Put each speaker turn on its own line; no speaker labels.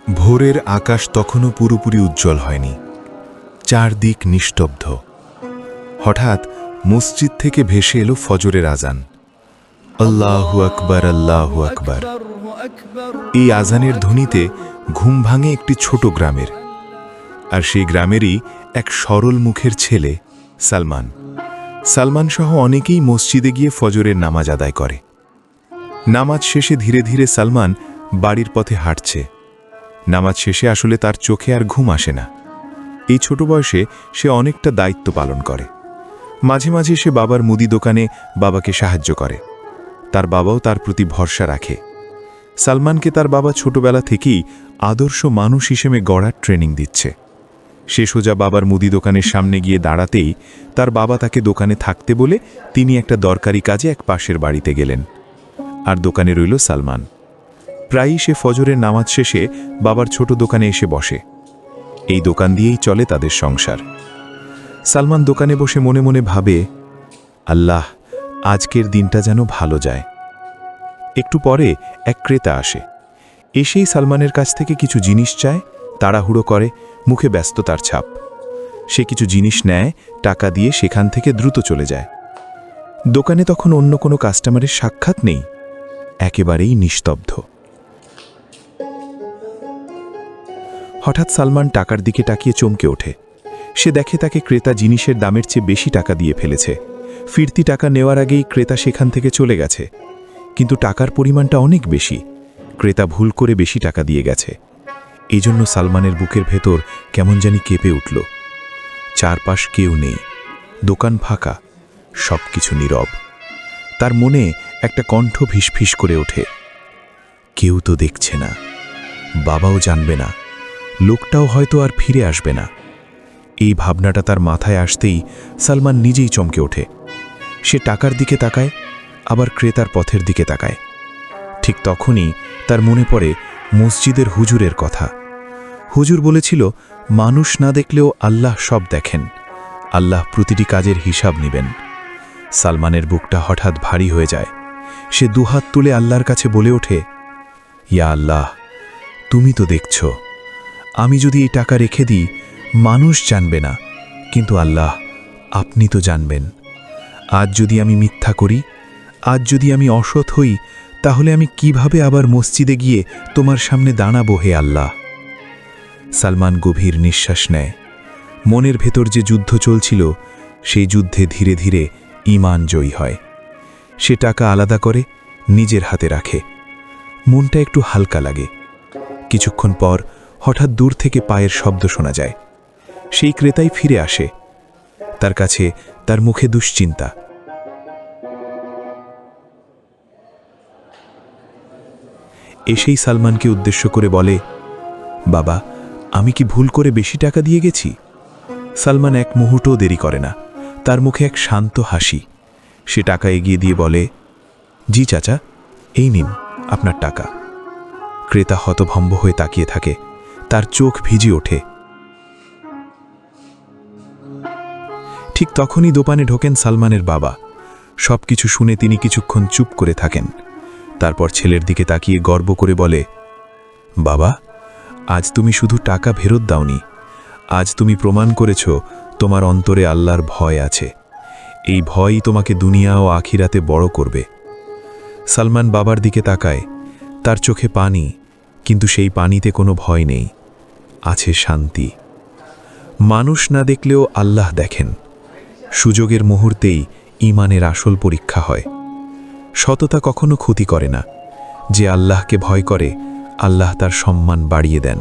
ভোরের আকাশ তখনও পুরোপুরি উজ্জ্বল হয়নি, চারদিক নিস্তব্ধ। হঠাৎ মসজিদ থেকে ভেসে এলো ফজরের আজান। আল্লাহু আকবার, আল্লাহু আকবার। এই আজানের ধ্বনিতে ঘুম ভাঙে একটি ছোট গ্রামের, আর সেই গ্রামেরই এক সরল মুখের ছেলে সালমান। সালমান সহ অনেকেই মসজিদে গিয়ে ফজরের নামাজ আদায় করে। নামাজ শেষে ধীরে ধীরে সালমান বাড়ির পথে হাঁটছে। নামাজ শেষে আসলে তার চোখে আর ঘুম আসে না। এই ছোট বয়সে সে অনেকটা দায়িত্ব পালন করে। মাঝে মাঝে সে বাবার মুদি দোকানে বাবাকে সাহায্য করে। তার বাবাও তার প্রতি ভরসা রাখে। সালমানকে তার বাবা ছোটবেলা থেকেই আদর্শ মানুষ হিসেবে গড়ার ট্রেনিং দিচ্ছে। সে সোজা বাবার মুদি দোকানের সামনে গিয়ে দাঁড়াতেই তার বাবা তাকে দোকানে থাকতে বলে তিনি একটা দরকারি কাজে এক পাশের বাড়িতে গেলেন, আর দোকানে রইল সালমান। প্রায়ই সে ফজরের নামাজ শেষে বাবার ছোট দোকানে এসে বসে। এই দোকান দিয়েই চলে তাদের সংসার। সালমান দোকানে বসে মনে মনে ভাবে, আল্লাহ, আজকের দিনটা যেন ভালো যায়। একটু পরে এক ক্রেতা আসে। এসেই সালমানের কাছ থেকে কিছু জিনিস চায়, তাড়াহুড়ো করে, মুখে ব্যস্ততার ছাপ। সে কিছু জিনিস নেয়, টাকা দিয়ে সেখান থেকে দ্রুত চলে যায়। দোকানে তখন অন্য কোনো কাস্টমারের সাক্ষাৎ নেই, একেবারেই নিস্তব্ধ। হঠাৎ সালমান টাকার দিকে তাকিয়ে চমকে ওঠে। সে দেখে তাকে ক্রেতা জিনিসের দামের চেয়ে বেশি টাকা দিয়ে ফেলেছে। ফিরতি টাকা নেওয়ার আগেই ক্রেতা সেখান থেকে চলে গেছে, কিন্তু টাকার পরিমাণটা অনেক বেশি। ক্রেতা ভুল করে বেশি টাকা দিয়ে গেছে। এই জন্য সালমানের বুকের ভেতর কেমন জানি কেঁপে উঠল। চারপাশ কেউ নেই, দোকান ফাঁকা, সবকিছু নীরব। তার মনে একটা কণ্ঠ ফিসফিস করে ওঠে, কেউ তো দেখছে না, বাবাও জানবে না, লোকটাও হয়তো আর ফিরে আসবে না। এই ভাবনাটা তার মাথায় আসতেই সালমান নিজেই চমকে ওঠে। সে টাকার দিকে তাকায়, আবার ক্রেতার পথের দিকে তাকায়। ঠিক তখনই তার মনে পড়ে মসজিদের হুজুরের কথা। হুজুর বলেছিল, মানুষ না দেখলেও আল্লাহ সব দেখেন, আল্লাহ প্রতিটি কাজের হিসাব নেবেন। সালমানের বুকটা হঠাৎ ভারী হয়ে যায়। সে দুহাত তুলে আল্লাহর কাছে বলে ওঠে, ইয়া আল্লাহ, তুমি তো দেখছ। আমি যদি এই টাকা রেখে দিই, মানুষ জানবে না, কিন্তু আল্লাহ, আপনি তো জানবেন। আজ যদি আমি মিথ্যা করি, আজ যদি আমি অসৎ হই, তাহলে আমি কিভাবে আবার মসজিদে গিয়ে তোমার সামনে দাঁড়াবো হে আল্লাহ। সালমান গভীর নিঃশ্বাস নেয়। মনের ভেতর যে যুদ্ধ চলছিল, সেই যুদ্ধে ধীরে ধীরে ঈমান জয়ী হয়। সে টাকা আলাদা করে নিজের হাতে রাখে। মনটা একটু হালকা লাগে। কিছুক্ষণ পর হঠাৎ দূর থেকে পায়ের শব্দ শোনা যায়। সেই ক্রেতাই ফিরে আসে। তার কাছে তার মুখে দুশ্চিন্তা। এসেই সালমানকে উদ্দেশ্য করে বলে, বাবা, আমি কি ভুল করে বেশি টাকা দিয়ে গেছি? সালমান এক মুহূর্তও দেরি করে না। তার মুখে এক শান্ত হাসি। সে টাকা এগিয়ে দিয়ে বলে, জি চাচা, এই নিন আপনার টাকা। ক্রেতা হতভম্ব হয়ে তাকিয়ে থাকে। তার চোখ ভিজে ওঠে। ঠিক তখনই দোকানে ঢোকেন সালমানের বাবা। সবকিছু শুনে তিনি কিছুক্ষণ চুপ করে থাকেন। তারপর ছেলের দিকে তাকিয়ে গর্ব করে বলে, বাবা, আজ তুমি শুধু টাকা ফেরত দাওনি, আজ তুমি প্রমাণ করেছ তোমার অন্তরে আল্লাহর ভয় আছে। এই ভয়ই তোমাকে দুনিয়া ও আখিরাতে বড় করবে। সালমান বাবার দিকে তাকায়। তার চোখে পানি, কিন্তু সেই পানিতে কোনো ভয় নেই, আছে শান্তি। মানুষ না দেখলেও আল্লাহ দেখেন। সুযোগের মুহূর্তেই ঈমানের আসল পরীক্ষা হয়। সততা কখনো ক্ষতি করে না। যে আল্লাহকে ভয় করে, আল্লাহ তার সম্মান বাড়িয়ে দেন।